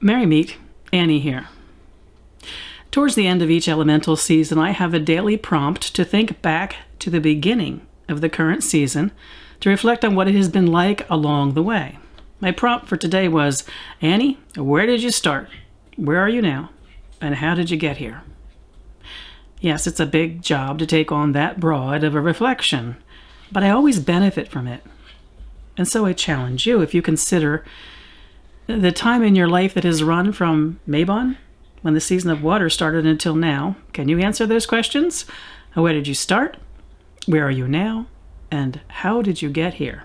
Merry meet, Annie here. Towards the end of each elemental season, I have a daily prompt to think back to the beginning of the current season, to reflect on what it has been like along the way. My prompt for today was, Annie, where did you start? Where are you now? And how did you get here? Yes, it's a big job to take on that broad of a reflection, but I always benefit from it. And so I challenge you, if you consider the time in your life that has run from Mabon, when the season of water started, until now, can you answer those questions? Where did you start? Where are you now? And how did you get here?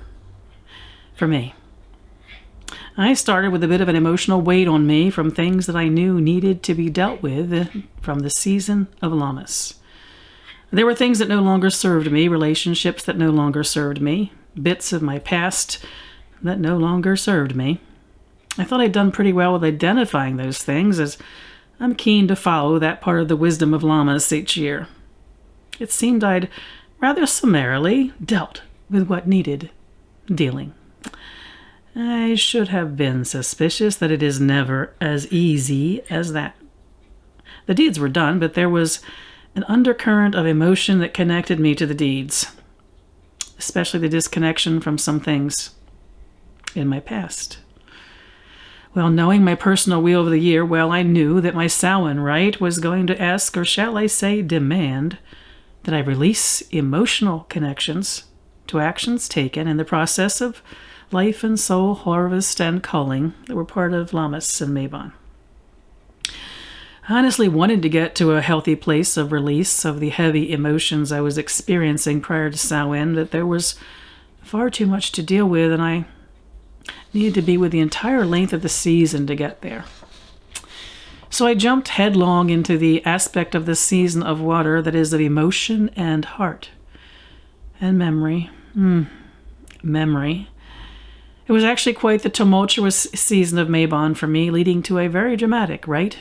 For me, I started with a bit of an emotional weight on me from things that I knew needed to be dealt with from the season of Lammas. There were things that no longer served me, relationships that no longer served me, bits of my past that no longer served me. I thought I'd done pretty well with identifying those things, as I'm keen to follow that part of the wisdom of Lammas each year. It seemed I'd rather summarily dealt with what needed dealing. I should have been suspicious that it is never as easy as that. The deeds were done, but there was an undercurrent of emotion that connected me to the deeds, especially the disconnection from some things in my past. Well, knowing my personal wheel of the year, I knew that my Samhain rite was going to ask, or shall I say demand, that I release emotional connections to actions taken in the process of life and soul harvest and culling that were part of Lammas and Mabon. I honestly wanted to get to a healthy place of release of the heavy emotions I was experiencing prior to Samhain, that there was far too much to deal with, and I needed to be with the entire length of the season to get there. So I jumped headlong into the aspect of the season of water that is of emotion and heart and memory. Memory. It was actually quite the tumultuous season of Mabon for me, leading to a very dramatic rite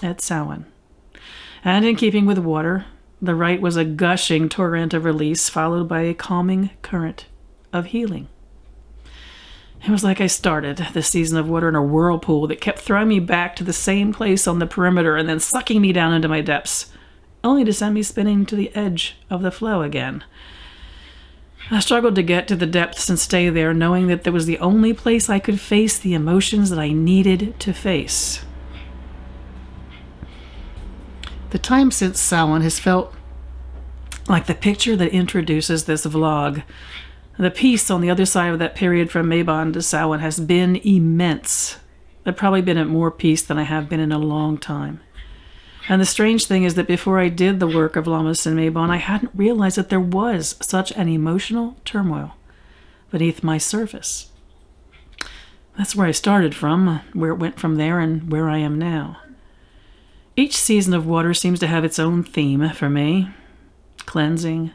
at Samhain. And in keeping with water, the rite was a gushing torrent of release, followed by a calming current of healing. It was like I started the season of water in a whirlpool that kept throwing me back to the same place on the perimeter and then sucking me down into my depths, only to send me spinning to the edge of the flow again. I struggled to get to the depths and stay there, knowing that there was the only place I could face the emotions that I needed to face. The time since Samhain has felt like the picture that introduces this vlog. The peace on the other side of that period from Mabon to Samhain has been immense. I've probably been at more peace than I have been in a long time. And the strange thing is that before I did the work of Lammas and Mabon, I hadn't realized that there was such an emotional turmoil beneath my surface. That's where I started from, where it went from there, and where I am now. Each season of water seems to have its own theme for me. Cleansing,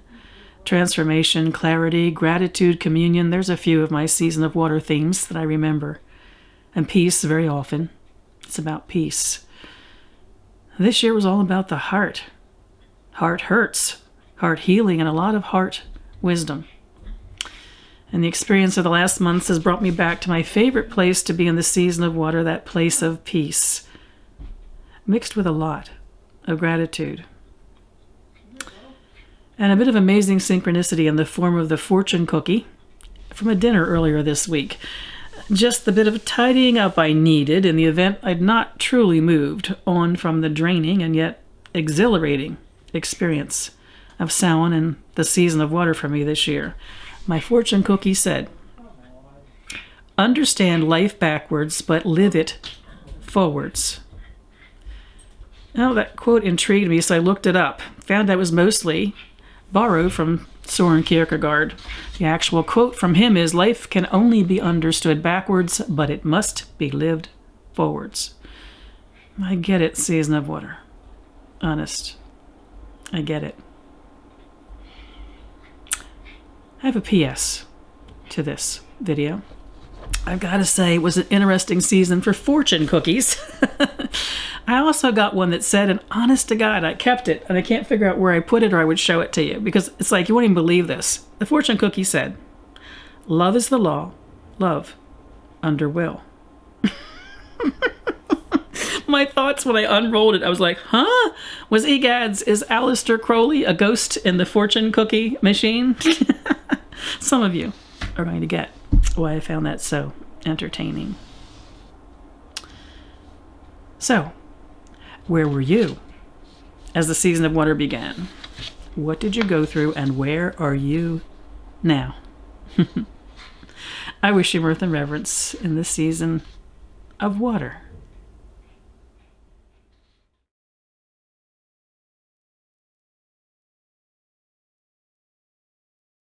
transformation, clarity, gratitude, communion. There's a few of my season of water themes that I remember. And peace, very often. It's about peace. This year was all about the heart. Heart hurts, heart healing, and a lot of heart wisdom. And the experience of the last months has brought me back to my favorite place to be in the season of water, that place of peace, mixed with a lot of gratitude. And a bit of amazing synchronicity in the form of the fortune cookie from a dinner earlier this week. Just the bit of tidying up I needed in the event I'd not truly moved on from the draining and yet exhilarating experience of Samhain and the season of water for me this year. My fortune cookie said, "Understand life backwards, but live it forwards." Now, that quote intrigued me, so I looked it up. Found out it was mostly borrowed from Søren Kierkegaard. The actual quote from him is, "Life can only be understood backwards, but it must be lived forwards." I get it, season of water. Honest. I get it. I have a PS to this video. I've got to say, it was an interesting season for fortune cookies. I also got one that said, and honest to God, I kept it, and I can't figure out where I put it or I would show it to you, because it's like, you won't even believe this. The fortune cookie said, "Love is the law, love under will." my thoughts when I unrolled it. I was like, huh? Was egads, is Aleister Crowley a ghost in the fortune cookie machine? Some of you are going to get why I found that so entertaining. So, where were you as the season of wonder began? What did you go through, and where are you now? I wish you mirth and reverence in this season of water.